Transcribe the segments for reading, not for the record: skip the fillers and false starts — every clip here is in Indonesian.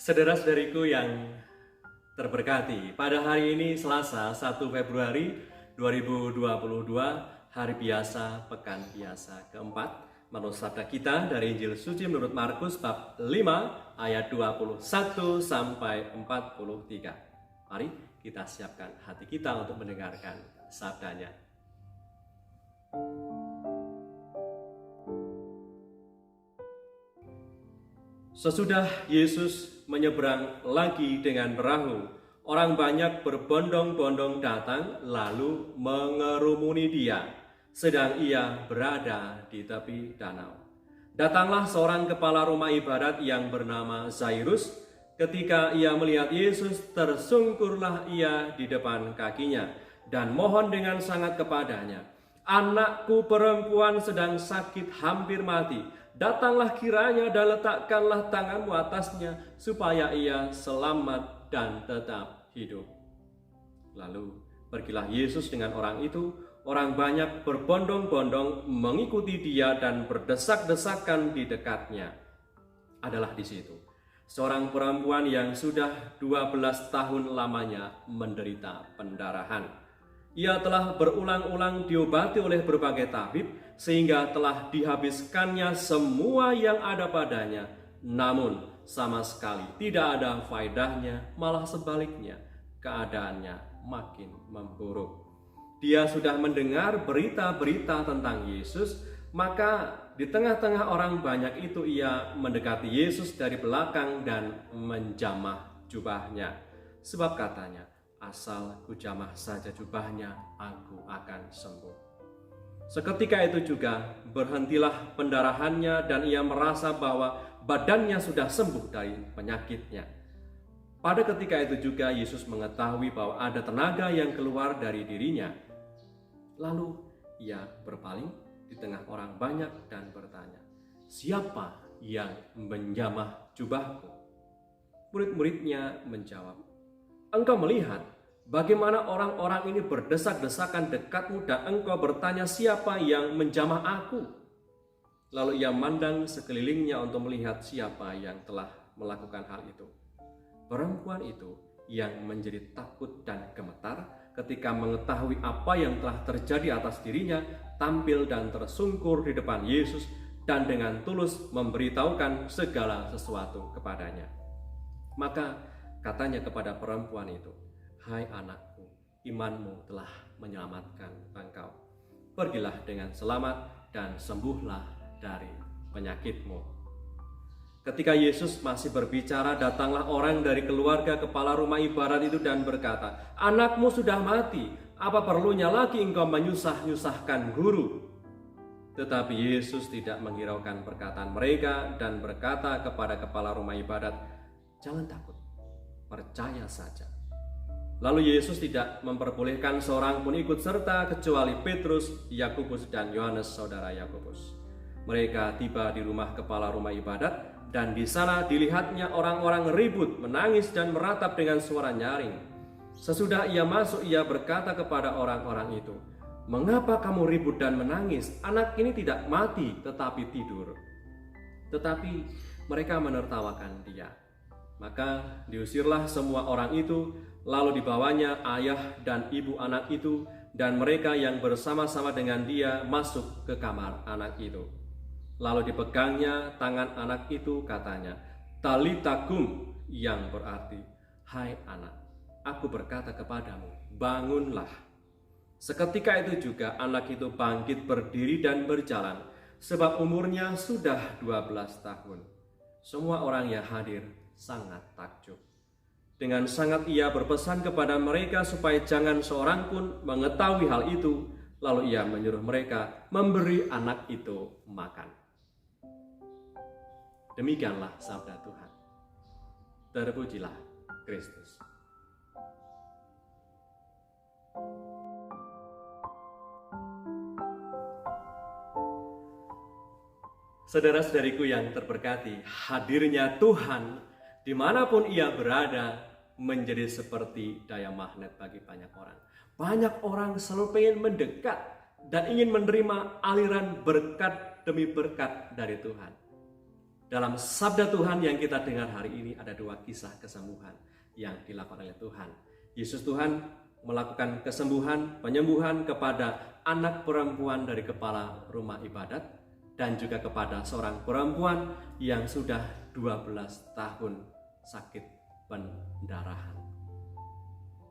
Saudara-saudariku yang terberkati, pada hari ini Selasa 1 Februari 2022, hari biasa, pekan biasa keempat. Menurut sabda kita dari Injil Suci menurut Markus bab 5 ayat 21 sampai 43. Mari kita siapkan hati kita untuk mendengarkan sabdanya. Sesudah Yesus menyeberang lagi dengan perahu, orang banyak berbondong-bondong datang lalu mengerumuni dia, sedang ia berada di tepi danau. Datanglah seorang kepala rumah ibadat yang bernama Zairus. Ketika ia melihat Yesus, tersungkurlah ia di depan kakinya dan mohon dengan sangat kepadanya, "Anakku perempuan sedang sakit hampir mati. Datanglah kiranya dan letakkanlah tanganmu atasnya, supaya ia selamat dan tetap hidup." Lalu pergilah Yesus dengan orang itu. Orang banyak berbondong-bondong mengikuti dia dan berdesak-desakan di dekatnya. Adalah di situ seorang perempuan yang sudah 12 tahun lamanya menderita pendarahan. Ia telah berulang-ulang diobati oleh berbagai tabib, sehingga telah dihabiskannya semua yang ada padanya. Namun sama sekali tidak ada faedahnya, malah sebaliknya keadaannya makin memburuk. Dia sudah mendengar berita-berita tentang Yesus, maka di tengah-tengah orang banyak itu ia mendekati Yesus dari belakang dan menjamah jubahnya. Sebab katanya, "Asal kujamah saja jubahnya, aku akan sembuh." Seketika itu juga berhentilah pendarahannya dan ia merasa bahwa badannya sudah sembuh dari penyakitnya. Pada ketika itu juga Yesus mengetahui bahwa ada tenaga yang keluar dari dirinya. Lalu ia berpaling di tengah orang banyak dan bertanya, "Siapa yang menjamah jubahku?" Murid-muridnya menjawab, "Engkau melihat bagaimana orang-orang ini berdesak-desakan dekatmu dan engkau bertanya siapa yang menjamah aku?" Lalu ia memandang sekelilingnya untuk melihat siapa yang telah melakukan hal itu. Perempuan itu yang menjadi takut dan gemetar ketika mengetahui apa yang telah terjadi atas dirinya, tampil dan tersungkur di depan Yesus dan dengan tulus memberitahukan segala sesuatu kepadanya. Maka katanya kepada perempuan itu, "Hai anakku, imanmu telah menyelamatkan engkau. Pergilah dengan selamat dan sembuhlah dari penyakitmu." Ketika Yesus masih berbicara, datanglah orang dari keluarga kepala rumah ibadat itu dan berkata, "Anakmu sudah mati, apa perlunya lagi engkau menyusah-nyusahkan guru?" Tetapi Yesus tidak menghiraukan perkataan mereka dan berkata kepada kepala rumah ibadat, "Jangan takut, percaya saja." Lalu Yesus tidak memperbolehkan seorang pun ikut serta kecuali Petrus, Yakobus, dan Yohanes saudara Yakobus. Mereka tiba di rumah kepala rumah ibadat, dan di sana dilihatnya orang-orang ribut, menangis dan meratap dengan suara nyaring. Sesudah ia masuk, ia berkata kepada orang-orang itu, "Mengapa kamu ribut dan menangis? Anak ini tidak mati, tetapi tidur." Tetapi mereka menertawakan dia. Maka diusirlah semua orang itu, lalu dibawanya ayah dan ibu anak itu, dan mereka yang bersama-sama dengan dia masuk ke kamar anak itu. Lalu dipegangnya tangan anak itu, katanya, "Talita kum," yang berarti, "Hai anak, aku berkata kepadamu, bangunlah." Seketika itu juga anak itu bangkit berdiri dan berjalan, sebab umurnya sudah 12 tahun. Semua orang yang hadir sangat takjub. Dengan sangat ia berpesan kepada mereka supaya jangan seorang pun mengetahui hal itu. Lalu ia menyuruh mereka memberi anak itu makan. Demikianlah sabda Tuhan. Terpujilah Kristus. Saudara-saudariku yang terberkati, hadirnya Tuhan dimanapun ia berada menjadi seperti daya magnet bagi banyak orang. Banyak orang selalu ingin mendekat dan ingin menerima aliran berkat demi berkat dari Tuhan. Dalam sabda Tuhan yang kita dengar hari ini ada 2 kisah kesembuhan yang dilakukan oleh Tuhan. Yesus Tuhan melakukan penyembuhan kepada anak perempuan dari kepala rumah ibadat dan juga kepada seorang perempuan yang sudah 12 tahun sakit pendarahan.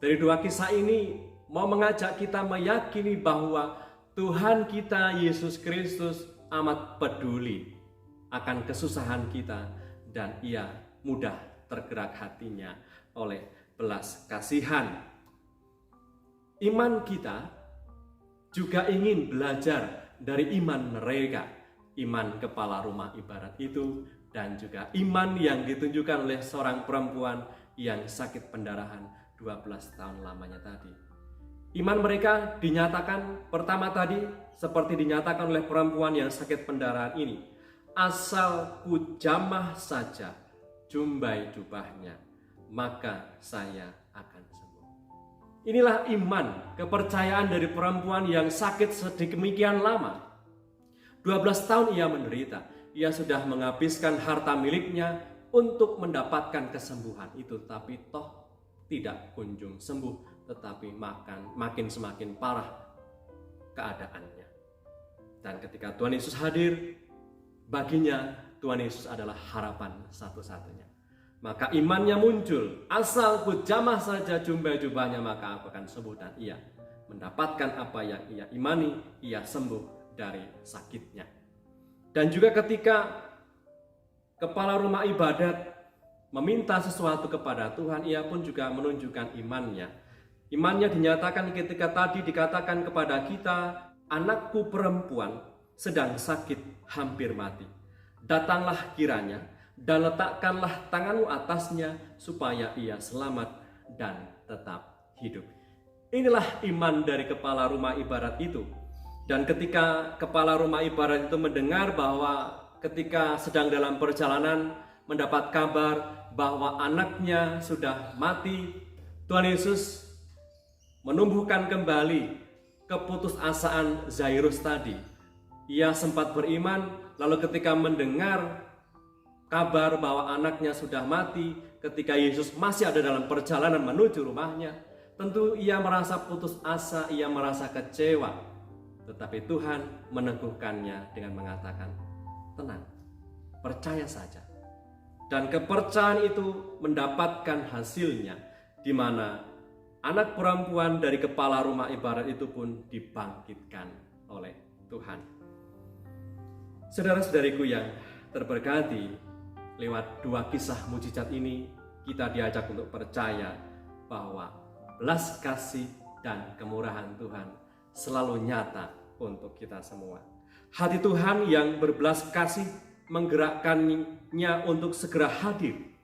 Dari 2 kisah ini mau mengajak kita meyakini bahwa Tuhan kita Yesus Kristus amat peduli akan kesusahan kita dan Ia mudah tergerak hatinya oleh belas kasihan. Iman kita juga ingin belajar dari iman mereka, iman kepala rumah ibadat itu, dan juga iman yang ditunjukkan oleh seorang perempuan yang sakit pendarahan 12 tahun lamanya tadi. Iman mereka dinyatakan pertama tadi seperti dinyatakan oleh perempuan yang sakit pendarahan ini. Asal ku jamah saja jumbai jubahnya, maka saya akan sembuh. Inilah iman, kepercayaan dari perempuan yang sakit sedemikian lama. 12 tahun ia menderita. Ia sudah menghabiskan harta miliknya untuk mendapatkan kesembuhan itu, tapi toh tidak kunjung sembuh, tetapi makin semakin parah keadaannya. Dan ketika Tuhan Yesus hadir, baginya Tuhan Yesus adalah harapan satu-satunya. Maka imannya muncul, asal ku jamah saja jumbai jubahnya maka aku akan sembuh, dan ia mendapatkan apa yang ia imani, ia sembuh dari sakitnya. Dan juga ketika kepala rumah ibadat meminta sesuatu kepada Tuhan, ia pun juga menunjukkan imannya. Imannya dinyatakan ketika tadi dikatakan kepada kita, anakku perempuan sedang sakit hampir mati. Datanglah kiranya dan letakkanlah tanganmu atasnya supaya ia selamat dan tetap hidup. Inilah iman dari kepala rumah ibadat itu. Dan ketika kepala rumah ibadat itu mendengar bahwa ketika sedang dalam perjalanan mendapat kabar bahwa anaknya sudah mati, Tuhan Yesus menumbuhkan kembali keputusasaan Zairus tadi. Ia sempat beriman, lalu ketika mendengar kabar bahwa anaknya sudah mati, ketika Yesus masih ada dalam perjalanan menuju rumahnya, tentu ia merasa putus asa, ia merasa kecewa. Tetapi Tuhan meneguhkannya dengan mengatakan, tenang, percaya saja. Dan kepercayaan itu mendapatkan hasilnya, di mana anak perempuan dari kepala rumah ibadat itu pun dibangkitkan oleh Tuhan. Saudara-saudariku yang terberkati, lewat 2 kisah mujizat ini kita diajak untuk percaya bahwa belas kasih dan kemurahan Tuhan selalu nyata untuk kita semua. Hati Tuhan yang berbelas kasih menggerakkannya untuk segera hadir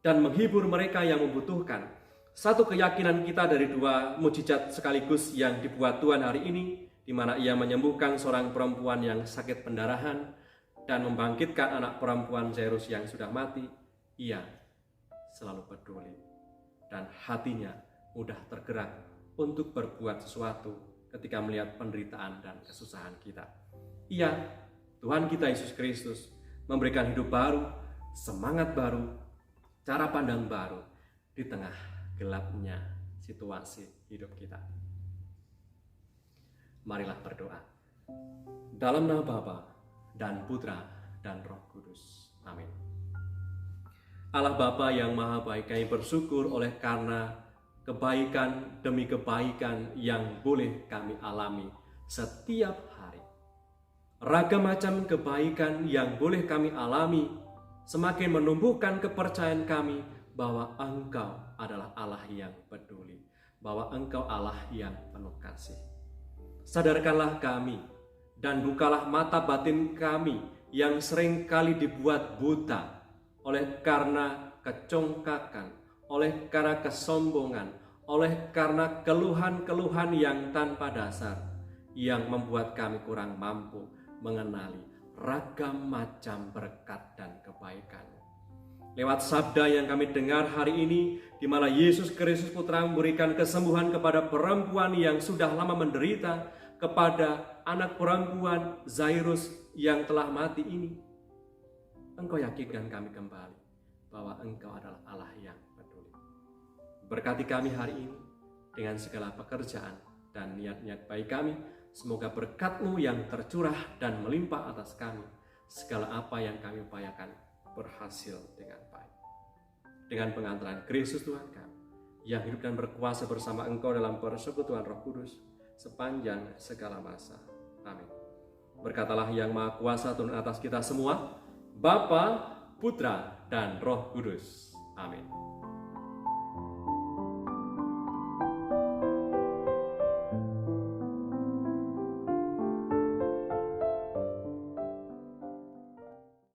dan menghibur mereka yang membutuhkan. Satu keyakinan kita dari 2 mujizat sekaligus yang dibuat Tuhan hari ini, di mana ia menyembuhkan seorang perempuan yang sakit pendarahan dan membangkitkan anak perempuan Zairus yang sudah mati. Ia selalu peduli dan hatinya mudah tergerak untuk berbuat sesuatu ketika melihat penderitaan dan kesusahan kita. Ia, Tuhan kita Yesus Kristus, memberikan hidup baru, semangat baru, cara pandang baru di tengah gelapnya situasi hidup kita. Marilah berdoa. Dalam nama Bapa dan Putra dan Roh Kudus. Amin. Allah Bapa yang Maha Baik, kami bersyukur oleh karena kebaikan demi kebaikan yang boleh kami alami setiap hari. Ragam macam kebaikan yang boleh kami alami semakin menumbuhkan kepercayaan kami bahwa Engkau adalah Allah yang peduli, bahwa Engkau Allah yang penuh kasih. Sadarkanlah kami dan bukalah mata batin kami yang sering kali dibuat buta oleh karena kecongkakan, oleh karena kesombongan, oleh karena keluhan-keluhan yang tanpa dasar, yang membuat kami kurang mampu mengenali ragam macam berkat dan kebaikan. Lewat sabda yang kami dengar hari ini, di mana Yesus Kristus Putra memberikan kesembuhan kepada perempuan yang sudah lama menderita, kepada anak perempuan Zairus yang telah mati ini. Engkau yakinkan kami kembali bahwa Engkau adalah Allah yang peduli. Berkati kami hari ini dengan segala pekerjaan dan niat-niat baik kami. Semoga berkat-Mu yang tercurah dan melimpah atas kami. Segala apa yang kami upayakan berhasil dengan baik. Dengan pengantaran Kristus Tuhan kami, yang hidup dan berkuasa bersama Engkau dalam persekutuan Roh Kudus sepanjang segala masa. Amin. Berkatalah yang Maha Kuasa turun atas kita semua, Bapa, Putra, dan Roh Kudus. Amin.